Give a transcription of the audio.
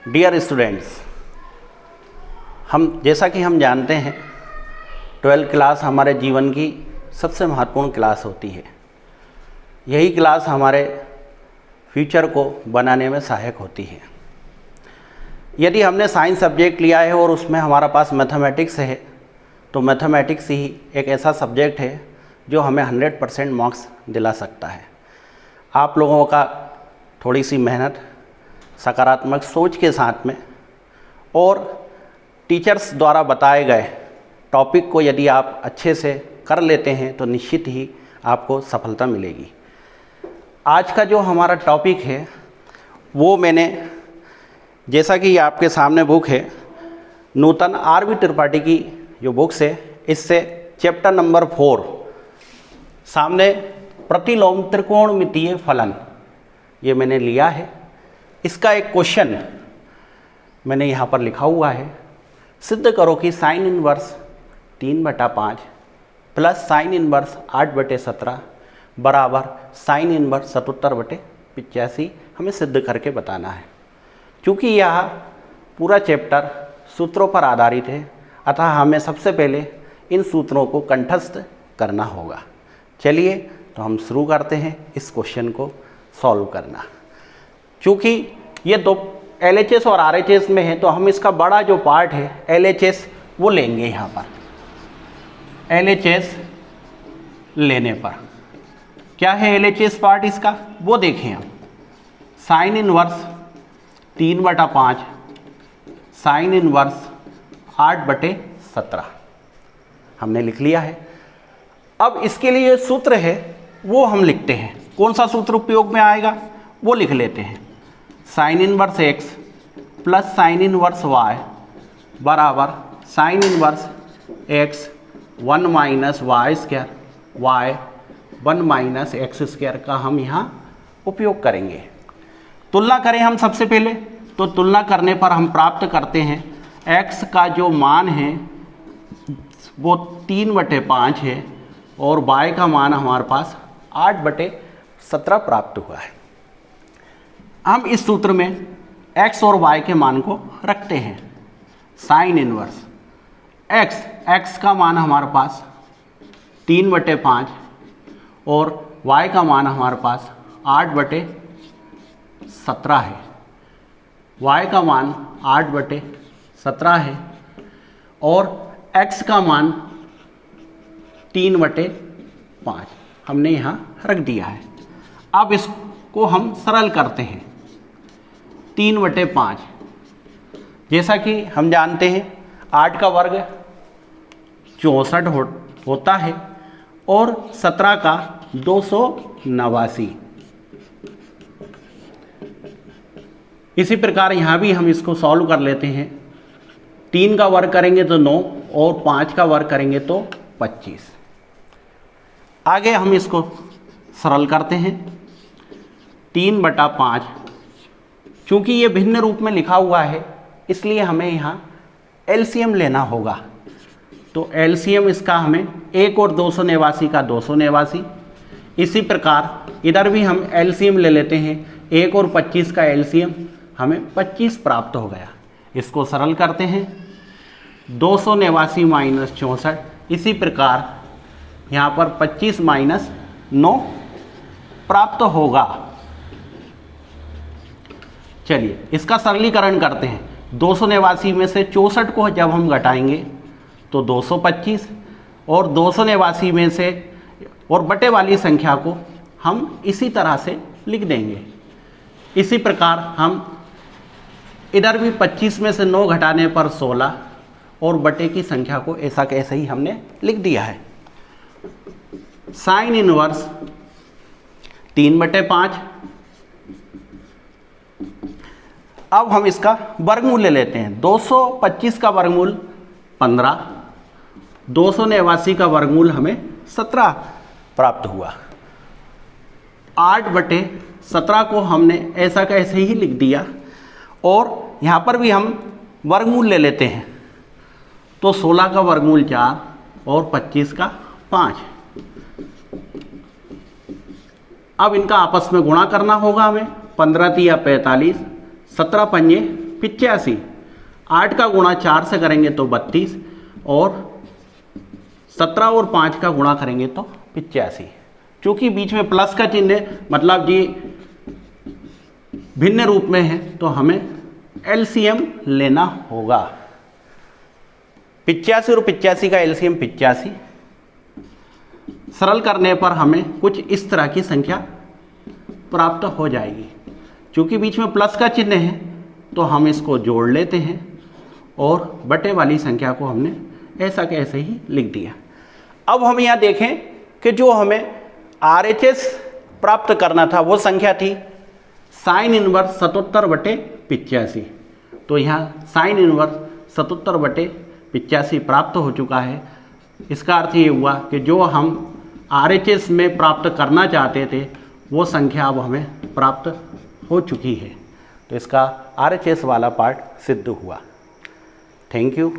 Dear students, जैसा कि हम जानते हैं 12th क्लास हमारे जीवन की सबसे महत्वपूर्ण क्लास होती है। यही क्लास हमारे फ्यूचर को बनाने में सहायक होती है। यदि हमने साइंस सब्जेक्ट लिया है और उसमें हमारा पास मैथमेटिक्स है तो मैथमेटिक्स ही एक ऐसा सब्जेक्ट है जो हमें 100% मार्क्स दिला सकता है। आप लोगों का थोड़ी सी मेहनत, सकारात्मक सोच के साथ में और टीचर्स द्वारा बताए गए टॉपिक को यदि आप अच्छे से कर लेते हैं तो निश्चित ही आपको सफलता मिलेगी। आज का जो हमारा टॉपिक है वो मैंने, जैसा कि आपके सामने बुक है, नूतन आर.वी. त्रिपाठी की जो बुक्स है, इससे चैप्टर नंबर 4 सामने प्रतिलोम त्रिकोणमितीय फलन ये मैंने लिया है। इसका एक क्वेश्चन मैंने यहाँ पर लिखा हुआ है, सिद्ध करो कि sine inverse 3/5 plus sine inverse 8/17 बराबर साइन इनवर्स 77/85 हमें सिद्ध करके बताना है। क्योंकि यह पूरा चैप्टर सूत्रों पर आधारित है, अतः हमें सबसे पहले इन सूत्रों को कंठस्थ करना होगा। चलिए तो हम शुरू करते हैं इस क्वेश्चन को सॉल्व करना। क्योंकि ये दो LHS और RHS में है तो हम इसका बड़ा जो पार्ट है LHS वो लेंगे। यहाँ पर LHS लेने पर क्या है LHS पार्ट इसका वो देखें हम। साइन इनवर्स 3/5 साइन इनवर्स 8/17 हमने लिख लिया है। अब इसके लिए सूत्र है वो हम लिखते हैं। कौन सा सूत्र उपयोग में आएगा वो लिख लेते हैं। Sine inverse x plus sine inverse y बराबर sine inverse x 1 minus y square y 1 minus x square का हम यहाँ उपयोग करेंगे। तुलना करें हम सबसे पहले, तो तुलना करने पर हम प्राप्त करते हैं x का जो मान है वो 3/5 है और y का मान हमारे पास 8/17 प्राप्त हुआ है। हम इस सूत्र में x और y के मान को रखते हैं। साइन इनवर्स x का मान हमारे पास 3/5 और y का मान हमारे पास 8/17 है। y का मान 8/17 है और x का मान 3/5 हमने यहाँ रख दिया है। अब इसको हम सरल करते हैं। 3/5 जैसा कि हम जानते हैं 8 का वर्ग 64 होता है और 17 का 289। इसी प्रकार यहाँ भी हम इसको सॉल्व कर लेते हैं। 3 का वर्ग करेंगे तो 9 और 5 का वर्ग करेंगे तो 25। आगे हम इसको सरल करते हैं। 3/5 चूँकि ये भिन्न रूप में लिखा हुआ है इसलिए हमें यहाँ LCM लेना होगा। तो LCM इसका हमें 1 और 289 का 289। इसी प्रकार इधर भी हम LCM ले लेते हैं। 1 और 25 का LCM हमें 25 प्राप्त हो गया। इसको सरल करते हैं। 289 माइनस 64। इसी प्रकार यहाँ पर 25 माइनस 9 प्राप्त होगा। चलिए इसका सरलीकरण करते हैं। 289 में से 64 को जब हम घटाएंगे तो 225 और 289 में से और बटे वाली संख्या को हम इसी तरह से लिख देंगे। इसी प्रकार हम इधर भी 25 में से 9 घटाने पर 16 और बटे की संख्या को ऐसा कैसे ही हमने लिख दिया है। Sine inverse 3/5। अब हम इसका वर्गमूल ले लेते हैं। 225 का वर्गमूल 15, 289 का वर्गमूल हमें 17 प्राप्त हुआ। 8/17 को हमने ऐसा कैसे ही लिख दिया और यहाँ पर भी हम वर्गमूल ले लेते हैं। तो 16 का वर्गमूल 4 और 25 का 5। अब इनका आपस में गुणा करना होगा हमें। 15 × 45, 17 × 85, 8 का गुणा 4 से करेंगे तो 32, और 17 और 5 का गुणा करेंगे तो 85। चूँकि बीच में प्लस का चिन्ह है, मतलब जी भिन्न रूप में है, तो हमें एलसीएम लेना होगा। 85 और 85 का एलसीएम 85। सरल करने पर हमें कुछ इस तरह की संख्या प्राप्त हो जाएगी। चूँकि बीच में प्लस का चिन्ह है तो हम इसको जोड़ लेते हैं और बटे वाली संख्या को हमने ऐसा के ऐसे ही लिख दिया। अब हम यहाँ देखें कि जो हमें RHS प्राप्त करना था वो संख्या थी साइन इनवर्स 77/85। तो यहाँ साइन इनवर्स 77/85 प्राप्त हो चुका है। इसका अर्थ ये हुआ कि जो हम RHS में प्राप्त करना चाहते थे वो संख्या अब हमें प्राप्त हो चुकी है। तो इसका RHS वाला पार्ट सिद्ध हुआ। Thank you.